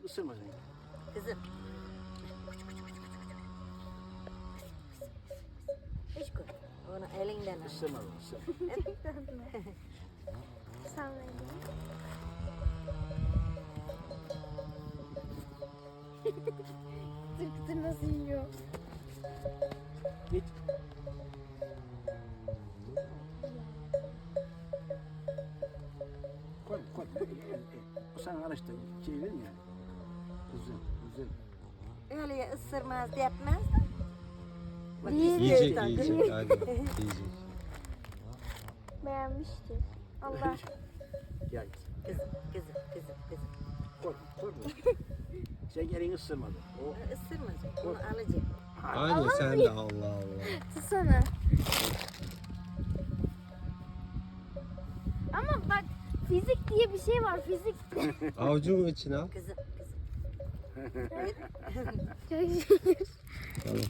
ısırma seni. Kızım. Hiç koy. Onu elinden al. Isırma beni, ısırma. Sallayın. Kıtır kıtır nasıl yiyor? Git. Koy, koy. O sana araçta şey verir mi yani? Güzel, güzel. Öyle ısırmaz yapmaz da. Bak, Yiyecek, istiyor yiyecek. Hadi. Yiyecek. Beğenmiştir. Allah. Gel. Kızım. Koy, koy. Sen elini ısırmadın. O Isırmaz. Onu alacak. Aynen sen de Allah Allah. Tutsana. Ama bak fizik diye bir şey var. Fizik. Avucumun içine al. Kızım. Çok şükür. Tamam.